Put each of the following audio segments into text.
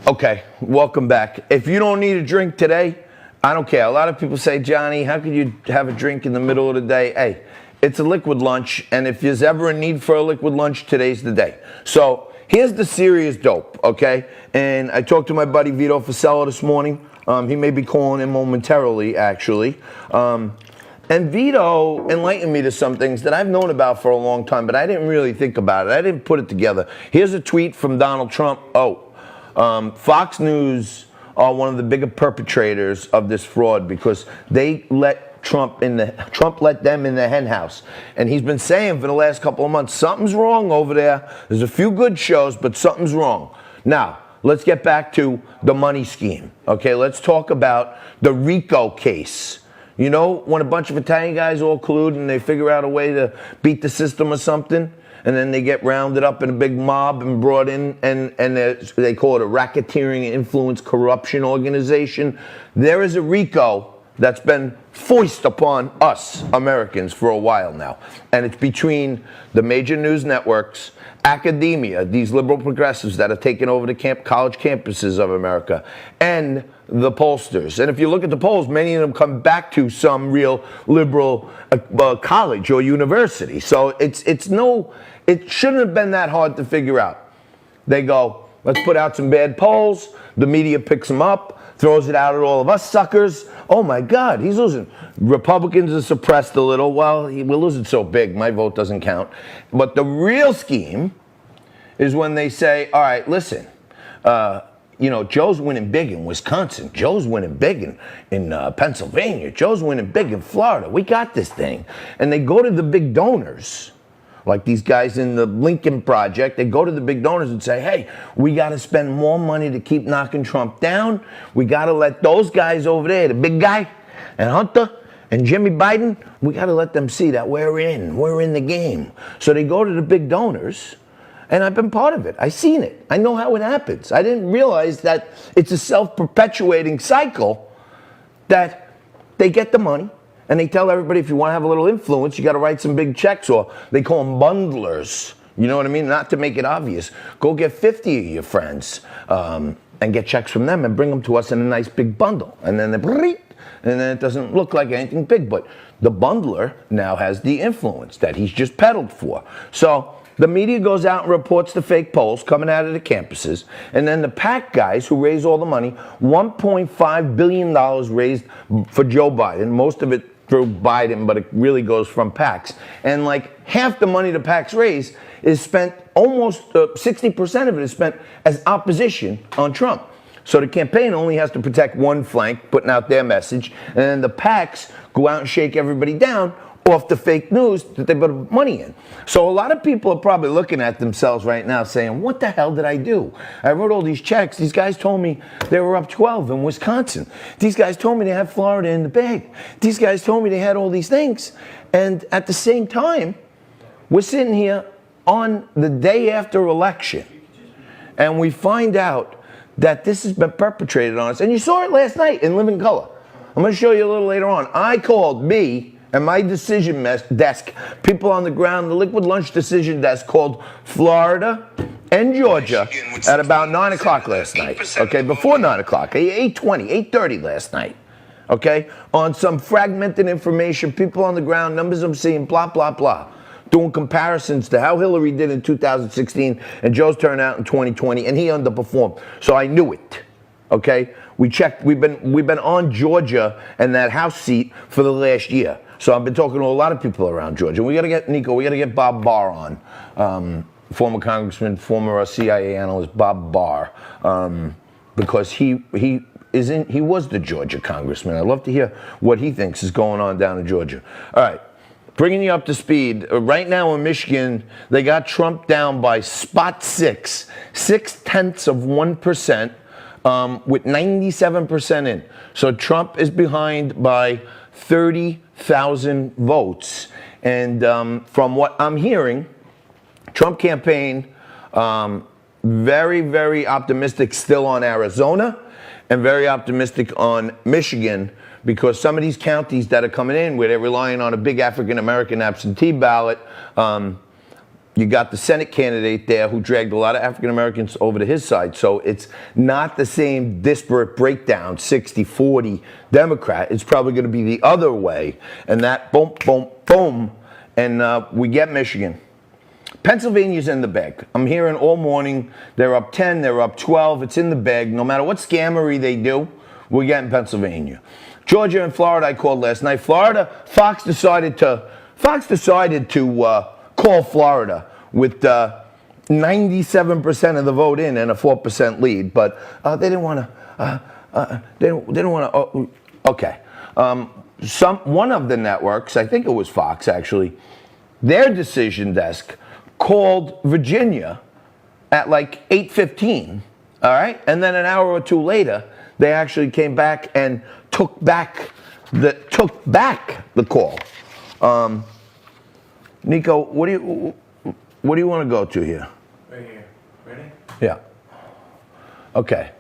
Okay, welcome back. If you don't need a drink today, I don't care. A lot of people say, Johnny, how could you have a drink in the middle of the day? Hey, it's a liquid lunch, and if there's ever a need for a liquid lunch, today's the day. So here's the serious dope, okay? And I talked to my buddy Vito Fasella this morning. He may be calling in momentarily, actually. And Vito enlightened me to some things that I've known about for a long time, but I didn't really think about it. I didn't put it together. Here's a tweet from Donald Trump. Fox News are one of the bigger perpetrators of this fraud because they let Trump let them in the hen house. And he's been saying for the last couple of months, something's wrong over there. There's a few good shows, but something's wrong. Now, let's get back to the money scheme. Okay, let's talk about the RICO case. You know, when a bunch of Italian guys all collude and they figure out a way to beat the system or something, and then they get rounded up in a big mob and brought in, and they call it a racketeering influence corruption organization. There is a RICO that's been foisted upon us Americans for a while now. And it's between the major news networks, academia, these liberal progressives that have taken over the college campuses of America, and the pollsters. And if you look at the polls, many of them come back to some real liberal college or university. So it shouldn't have been that hard to figure out. They go, let's put out some bad polls. The media picks them up, throws it out at all of us suckers. Oh my God, he's losing. Republicans are suppressed a little. Well, we're losing so big, my vote doesn't count. But the real scheme is when they say, all right, listen, Joe's winning big in Wisconsin. Joe's winning big in Pennsylvania. Joe's winning big in Florida. We got this thing. And they go to the big donors, like these guys in the Lincoln Project. They go to the big donors and say, hey, we got to spend more money to keep knocking Trump down. We got to let those guys over there, the big guy and Hunter and Jimmy Biden, we got to let them see that we're in the game. So they go to the big donors. And I've been part of it. I've seen it. I know how it happens. I didn't realize that it's a self-perpetuating cycle that they get the money and they tell everybody if you want to have a little influence, you got to write some big checks, or they call them bundlers. You know what I mean? Not to make it obvious. Go get 50 of your friends and get checks from them and bring them to us in a nice big bundle. And then it doesn't look like anything big, but the bundler now has the influence that he's just peddled for. So the media goes out and reports the fake polls coming out of the campuses, and then the PAC guys who raise all the money, $1.5 billion raised for Joe Biden, most of it through Biden, but it really goes from PACs. And like half the money the PACs raise is spent, almost 60% of it is spent as opposition on Trump. So the campaign only has to protect one flank, putting out their message, and then the PACs go out and shake everybody down off the fake news that they put money in. So a lot of people are probably looking at themselves right now saying, what the hell did I do? I wrote all these checks. These guys told me they were up 12 in Wisconsin. These guys told me they had Florida in the bag. These guys told me they had all these things. And at the same time, we're sitting here on the day after election, and we find out that this has been perpetrated on us. And you saw it last night in Living Color. I'm going to show you a little later on. I called and my decision desk, people on the ground, the liquid lunch decision desk called Florida and Georgia at about 9 o'clock last night. Okay, before 9 o'clock, 8:20, 8:30 last night. Okay, on some fragmented information, people on the ground, numbers I'm seeing, blah, blah, blah. Doing comparisons to how Hillary did in 2016 and Joe's turnout in 2020, and he underperformed. So I knew it. Okay, we checked. We've been on Georgia and that House seat for the last year. So I've been talking to a lot of people around Georgia. We got to get Nico. We got to get Bob Barr on, former congressman, former CIA analyst Bob Barr, because he was the Georgia congressman. I'd love to hear what he thinks is going on down in Georgia. All right, bringing you up to speed. Right now in Michigan, they got Trump down by spot 0.6%, with 97% in. So Trump is behind by 30,000 votes. And from what I'm hearing, Trump campaign, very, very optimistic still on Arizona and very optimistic on Michigan, because some of these counties that are coming in where they're relying on a big African-American absentee ballot, You got the Senate candidate there who dragged a lot of African Americans over to his side. So it's not the same disparate breakdown, 60-40 Democrat. It's probably going to be the other way. And that boom, boom, boom. And we get Michigan. Pennsylvania's in the bag. I'm hearing all morning they're up 10, they're up 12. It's in the bag. No matter what scammery they do, we're getting Pennsylvania. Georgia and Florida I called last night. Florida, Fox decided to call Florida with 97% of the vote in and a 4% lead, but they didn't want to. They didn't want to. Okay, one of the networks, I think it was Fox actually, their decision desk called Virginia at like 8:15. All right, and then an hour or two later, they actually came back and took back the call. Nico, what do you want to go to here? Right here. Ready? Yeah. Okay.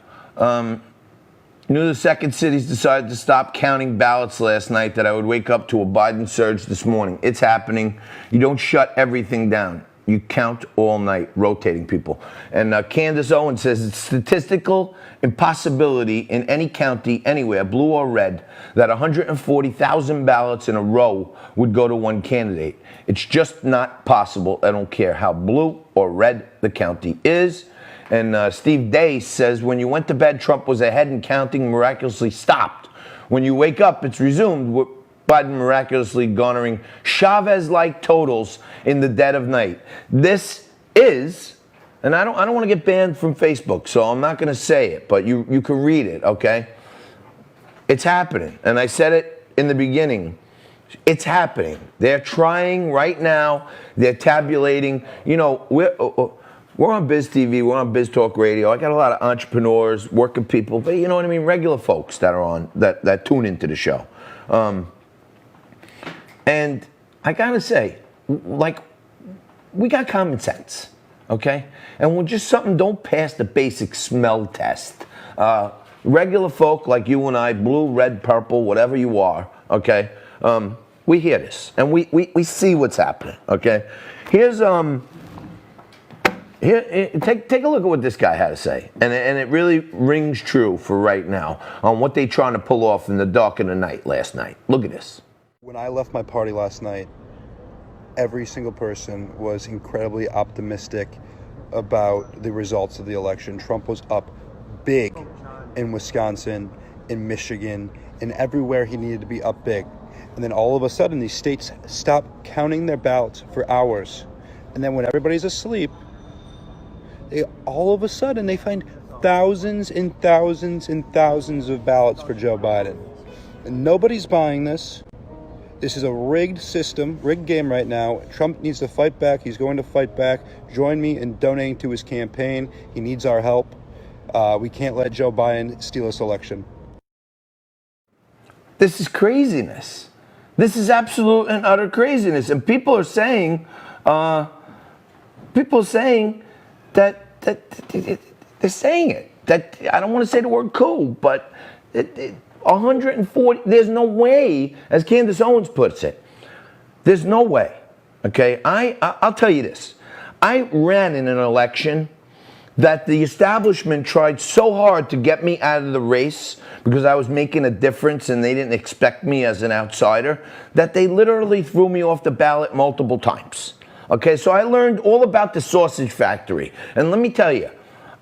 Knew the second cities decided to stop counting ballots last night that I would wake up to a Biden surge this morning. It's happening. You don't shut everything down. You count all night, rotating people. And Candace Owen says it's statistical impossibility in any county, anywhere, blue or red, that 140,000 ballots in a row would go to one candidate. It's just not possible. I don't care how blue or red the county is. And Steve Day says when you went to bed, Trump was ahead and counting miraculously stopped. When you wake up, it's resumed. Biden miraculously garnering Chavez-like totals in the dead of night. This is, and I don't want to get banned from Facebook, so I'm not going to say it, but you can read it, okay? It's happening, and I said it in the beginning. It's happening. They're trying right now. They're tabulating. You know, we're on Biz TV. We're on Biz Talk Radio. I got a lot of entrepreneurs, working people, but you know what I mean, regular folks that are on that tune into the show. And I gotta say, like, we got common sense, okay? And when just something don't pass the basic smell test, regular folk like you and I, blue, red, purple, whatever you are, okay? We hear this and we see what's happening, okay? Here's take a look at what this guy had to say, and it really rings true for right now on what they trying to pull off in the dark of the night last night. Look at this. When I left my party last night, every single person was incredibly optimistic about the results of the election. Trump was up big in Wisconsin, in Michigan, and everywhere he needed to be up big. And then all of a sudden, these states stop counting their ballots for hours. And then when everybody's asleep, all of a sudden they find thousands and thousands and thousands of ballots for Joe Biden. And nobody's buying this. This is a rigged system, rigged game right now. Trump needs to fight back. He's going to fight back. Join me in donating to his campaign. He needs our help. We can't let Joe Biden steal this election. This is craziness. This is absolute and utter craziness. And people are saying that they're saying it. That I don't want to say the word coup, but 140, there's no way, as Candace Owens puts it, there's no way, okay? I'll tell you this. I ran in an election that the establishment tried so hard to get me out of the race because I was making a difference and they didn't expect me as an outsider, that they literally threw me off the ballot multiple times. Okay, so I learned all about the sausage factory. And let me tell you,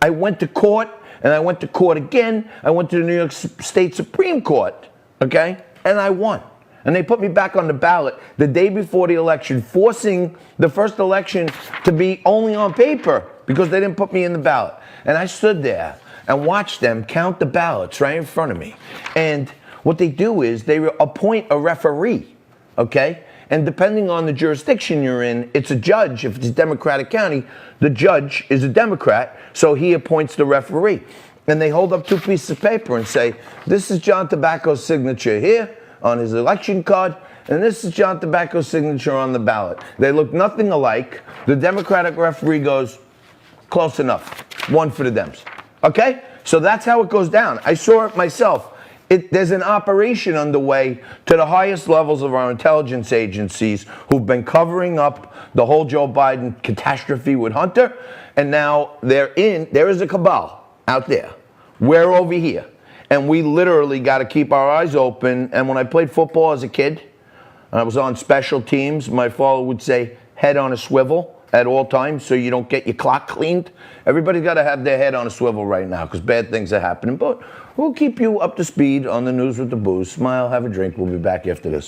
I went to court, and I went to court again. I went to the New York State Supreme Court, okay? And I won. And they put me back on the ballot the day before the election, forcing the first election to be only on paper because they didn't put me in the ballot. And I stood there and watched them count the ballots right in front of me. And what they do is they appoint a referee, okay? And depending on the jurisdiction you're in, it's a judge. If it's a Democratic county, the judge is a Democrat, so he appoints the referee. And they hold up two pieces of paper and say, this is John Tobacco's signature here on his election card, and this is John Tobacco's signature on the ballot. They look nothing alike. The Democratic referee goes, close enough. One for the Dems. Okay? So that's how it goes down. I saw it myself There's an operation underway to the highest levels of our intelligence agencies who've been covering up the whole Joe Biden catastrophe with Hunter, and now there is a cabal out there. We're over here, and we literally got to keep our eyes open. And when I played football as a kid, I was on special teams, my father would say, head on a swivel at all times so you don't get your clock cleaned. Everybody's got to have their head on a swivel right now because bad things are happening. But we'll keep you up to speed on the news with the booze. Smile, have a drink. We'll be back after this.